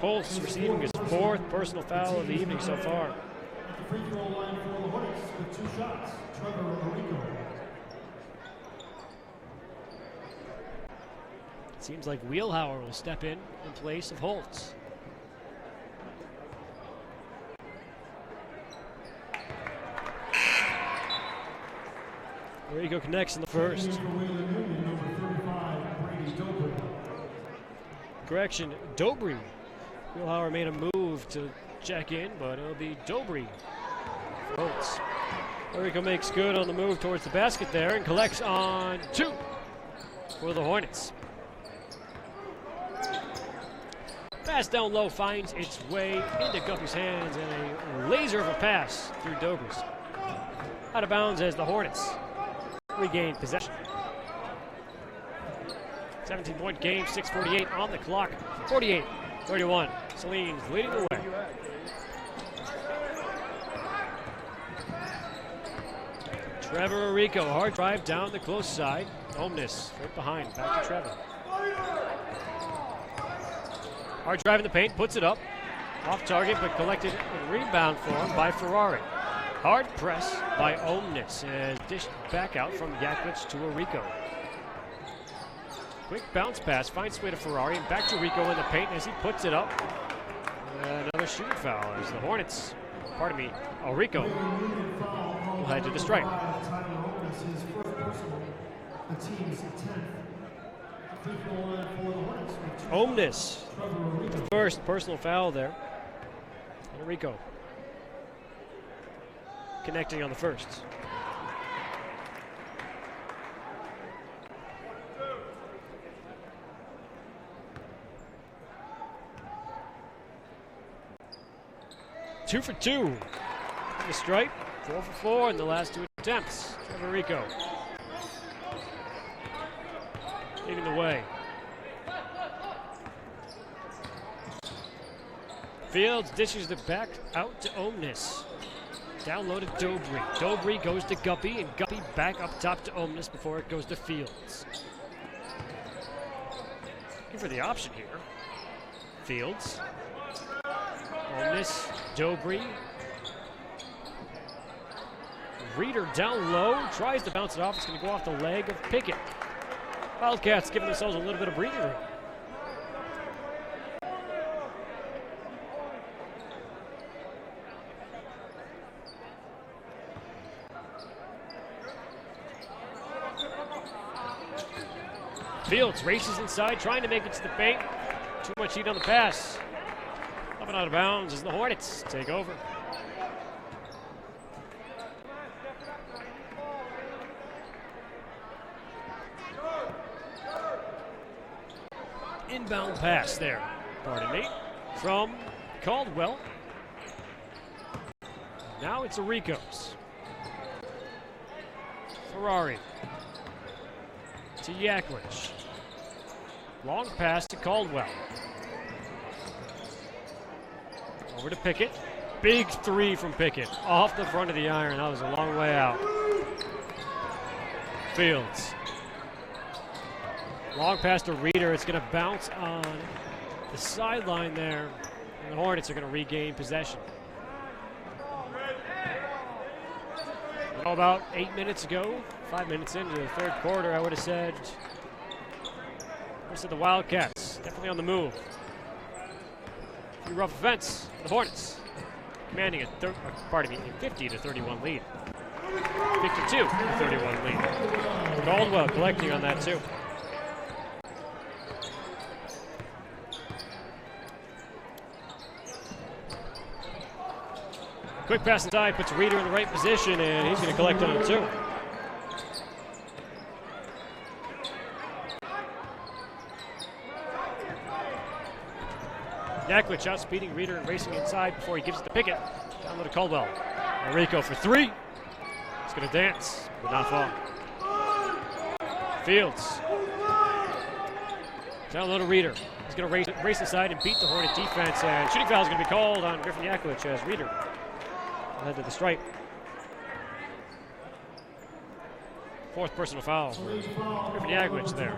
Holtz receiving his 4th personal foul of the evening so far. At the free throw line for the Hornets with 2 shots, Trevor Arico. It seems like Wheelhauer will step in place of Holtz. Rico connects in the first. For Wayland Union, number 35, Brady Dobry. Correction, Dobry. Wheelhauer made a move to check in, but it'll be Dobry. Holtz. Rico makes good on the move towards the basket there and collects on 2 for the Hornets. Pass down low finds its way into Guppy's hands and a laser of a pass through Dobry's. Out of bounds as the Hornets regain possession. 17-point game, 6:48 on the clock. 48-31. Saline's leading the way. Trevor Rico, hard drive down the close side. Omnis right behind, back to Trevor. Hard drive in the paint, puts it up. Off target, but collected in rebound form by Ferrari. Hard press by Omnis as dished back out from Yaklich to Rico. Quick bounce pass, finds way to Ferrari and back to Rico in the paint as he puts it up. Another shooting foul as the Hornets, Rico will head to the stripe. Omnis, the first personal foul there. And Rico connecting on the first. Two for 2. The stripe, 4 for 4 in the last 2 attempts. Trevor Rico leading the way. Fields dishes the back out to Omnis. Down low to Dobry. Dobry goes to Guppy, and Guppy back up top to Omnis before it goes to Fields. Looking for the option here. Fields. Omnis, Dobry. Reader down low, tries to bounce it off. It's going to go off the leg of Pickett. Wildcats giving themselves a little bit of breathing room. Fields races inside, trying to make it to the paint. Too much heat on the pass. Up and out of bounds as the Hornets take over. Inbound pass there, pardon me, from Caldwell. Now it's Rico's. Ferrari to Yaklich. Long pass to Caldwell. Over to Pickett. Big 3 from Pickett. Off the front of the iron. That was a long way out. Fields. Long pass to Reader. It's going to bounce on the sideline there. And the Hornets are going to regain possession. About 8 minutes ago, 5 minutes into the third quarter, I would have said the Wildcats definitely on the move. Rough offense, the Hornets commanding a 50-31 lead. 52-31 lead. Caldwell collecting on that too. Quick pass inside, puts Reader in the right position, and he's going to collect on it too. Yaklich outspeeding Reader and racing inside before he gives it to Pickett. Down low to Caldwell. Rico for 3. He's going to dance, but not fall. Fields. Down low to Reader. He's going to race inside and beat the Hornet defense, and shooting foul is going to be called on Griffin Yaklich as Reader head to the stripe. 4th personal foul for Griffin Yaklich there.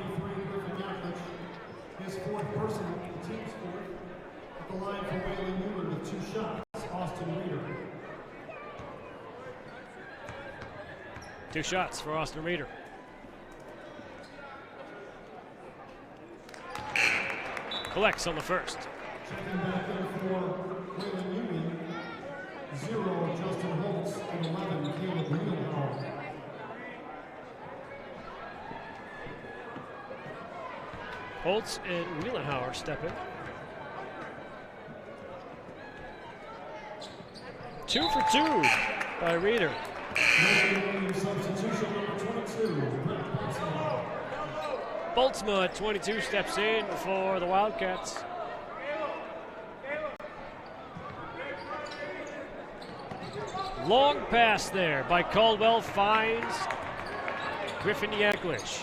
His 4th personal, the team scored at the line for Wayland Union with 2 shots. Austin Reader. 2 shots for Austin Reader. Collects on the first. Checking back in for Wayland Union, 0 Justin Holtz and 11 Caleb Wheelhauer. Holtz and Wielenhauer step in. 2 for 2 by Reeder. Substitution number 22, Brett Boltzmann. Boltzmann at 22 steps in for the Wildcats. Long pass there by Caldwell, finds Griffin Yaklich.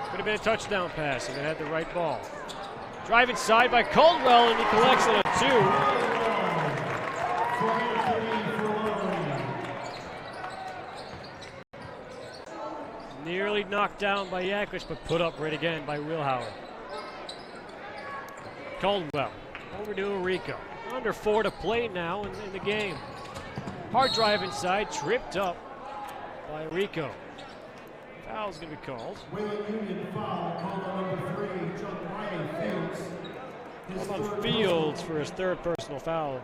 Could have been a touchdown pass if it had the right ball. Drive inside by Caldwell, and he collects it at 2. Nearly knocked down by Yaklich, but put up right again by Wielenhauer. Caldwell over to Rico. Under 4 to play now in the game. Hard drive inside, tripped up by Rico. Foul's going to be called. Wayland Union foul called on number 3, John Ryan Fields. Called on Fields for his third personal foul of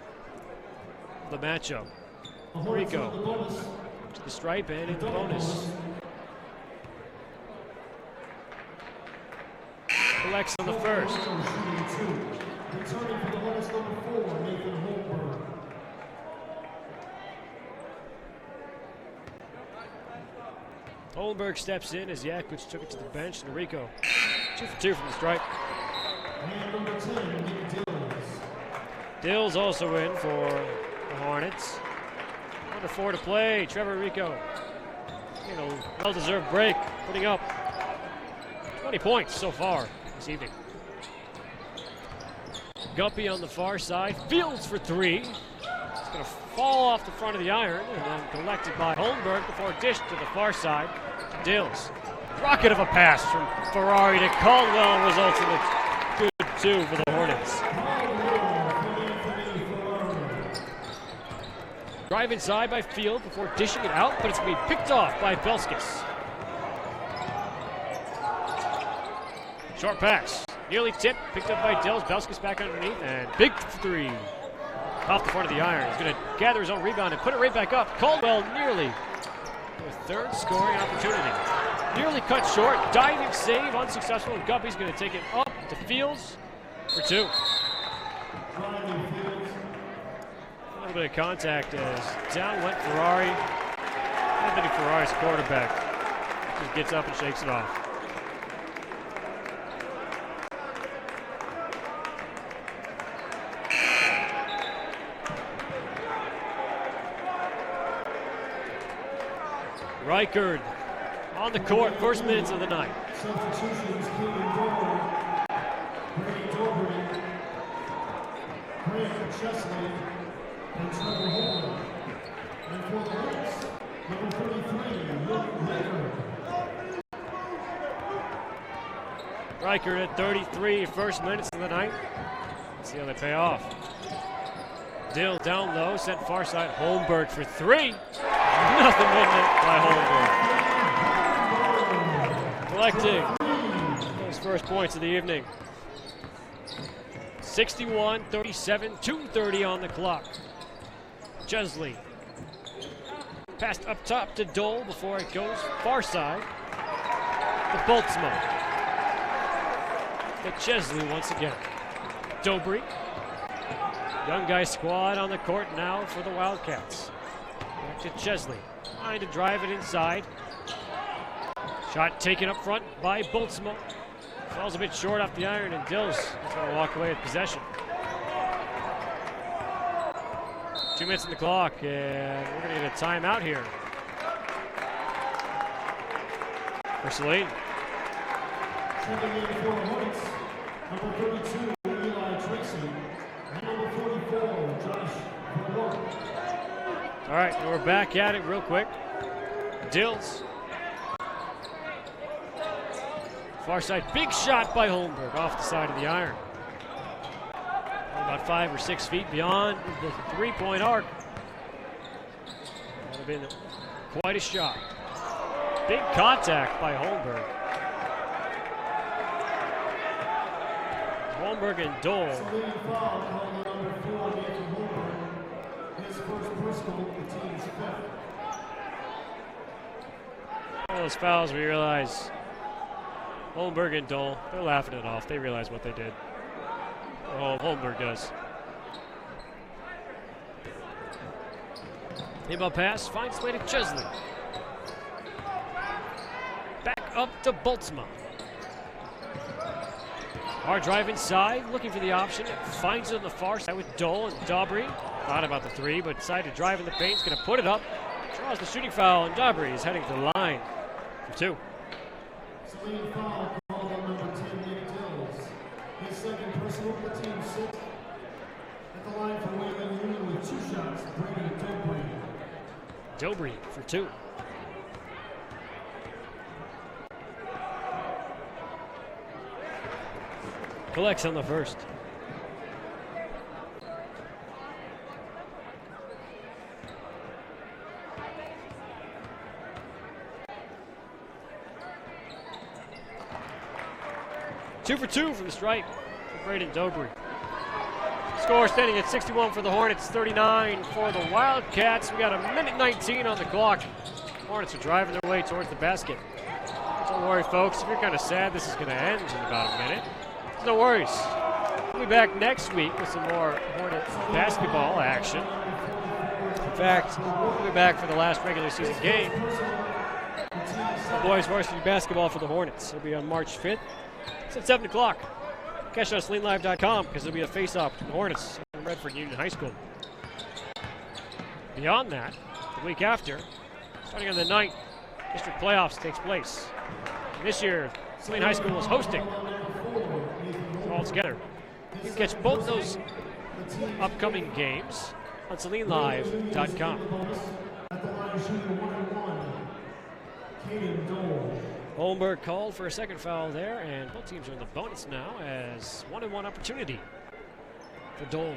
the matchup. Rico to the stripe and in the bonus. Collects on the first. Returning for the Hornets number 4, Nathan Holmberg. Holmberg steps in as Yaklich took it to the bench, and Rico 2 for 2 from the stripe. And number 10, Nick Dills. Dills also in for the Hornets. Under 4 to play. Trevor Rico, well-deserved break, putting up 20 points so far this evening. Guppy on the far side. Fields for 3. It's going to fall off the front of the iron and then collected by Holmberg before dished to the far side. Dills. Rocket of a pass from Ferrari to Caldwell results in a good 2 for the Hornets. Drive inside by Field before dishing it out, but it's going to be picked off by Belskis. Short pass. Nearly tipped, picked up by Dills. Belskis back underneath, and big 3 off the front of the iron. He's going to gather his own rebound and put it right back up. Caldwell nearly a third scoring opportunity. Nearly cut short, diving save, unsuccessful, and Guppy's going to take it up to Fields for 2. A little bit of contact as down went Ferrari. Anthony Ferrari's quarterback just gets up and shakes it off. Reichard on the court, first minutes of the night. Substitutions, Keelan Dorber, Brady Dorber, Grant Chesley, and Trevor Holmberg. And for the Hornets, number 33, Luke Reichard. Reichard at 33, first minutes of the night. Let's see how they pay off. Dill down low, sent far side. Holmberg for 3. Nothing in it by Holmberg. Collecting those first points of the evening. 61-37, 2:30 on the clock. Chesley passed up top to Dole before it goes far side. The Boltzmann. The Chesley once again. Dobry. Young guy squad on the court now for the Wildcats. Back to Chesley. Trying to drive it inside. Shot taken up front by Boltzmann. Falls a bit short off the iron, and Dills is going to walk away with possession. 2 minutes on the clock, and we're going to get a timeout here for Saline. Checking in for the Hornets, number 32, Eli Tracy, and number 44, Josh Verworth. All right, and we're back at it real quick. Dills. Far side, big shot by Holmberg off the side of the iron. About 5 or 6 feet beyond the three-point arc. That would have been quite a shot. Big contact by Holmberg. Holmberg and Dole. Saline foul called on number 4, Nathan Holmberg. His first personal, the team's 5th. All those fouls we realize Holmberg and Dole, they're laughing it off. They realize what they did. Oh, Holmberg does. Inbound pass finds way to Chesley. Back up to Boltzma. Hard drive inside, looking for the option. Finds it on the far side with Dole and Daubry. Thought about the three, but decided to drive in the paint. He's going to put it up. Draws the shooting foul, and Daubry is heading to the line for two. Saline foul called on number 10, Nick Dills. His second personal, the team 6. At the line for Wayland Union with 2 shots, Brady Dobry. Dobry for two. Collects on the first. Two for two from the stripe for Braden Dobry. Score standing at 61 for the Hornets, 39 for the Wildcats. We got a minute 19 on the clock. Hornets are driving their way towards the basket. Don't worry, folks. If you're kind of sad this is going to end in about a minute, no worries. We'll be back next week with some more Hornets basketball action. In fact, we'll be back for the last regular season game. The boys varsity basketball for the Hornets. It'll be on March 5th. It's at 7 o'clock. Catch us on SalineLive.com because there'll be a face-off between the Hornets and Redford Union High School. Beyond that, the week after, starting on the 9th, district playoffs takes place. And this year, Saline High School is hosting all together. You can catch both those upcoming games on SalineLive.com. At the line shooting 1-1, Caden Dole. Holmberg called for a second foul there, and both teams are in the bonus now as 1-1 opportunity for Dole.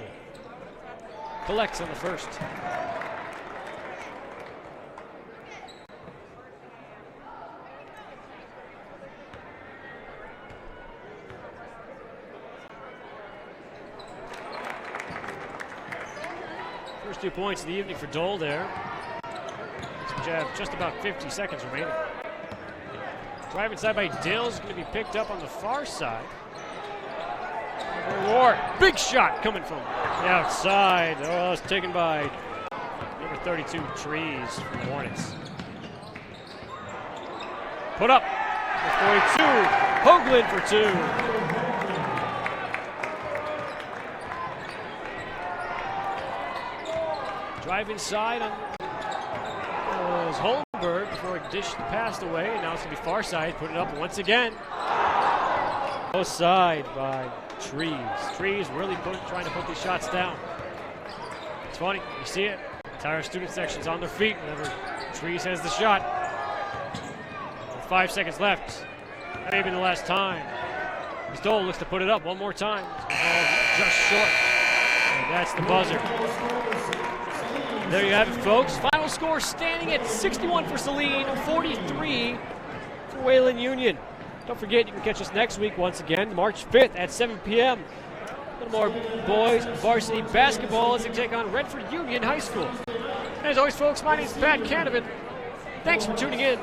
Collects on the first. First 2 points of the evening for Dole there. We have just about 50 seconds remaining. Drive inside by Dills, going to be picked up on the far side. Ward, big shot coming from the outside. Oh, it's taken by number 32, Trees from the Hornets. Put up for 42, Hoagland for two. Drive inside on Holmberg before it dished the pass away, and now it's going to be far side. Put it up once again. Both side by Trees. Trees really trying to put these shots down. It's funny, you see it. Entire student section's on their feet whenever Trees has the shot. With 5 seconds left. That may be the last time. Dole looks to put it up one more time. Just short. And that's the buzzer. There you have it, folks. Final score standing at 61 for Saline, 43 for Wayland Union. Don't forget, you can catch us next week once again, March 5th at 7 p.m. A little more boys varsity basketball as they take on Redford Union High School. And as always, folks, my name is Pat Canavan. Thanks for tuning in.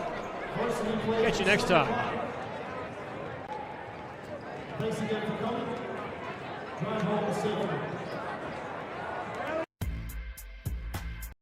Catch you next time. Thanks again for coming. Drive home safely.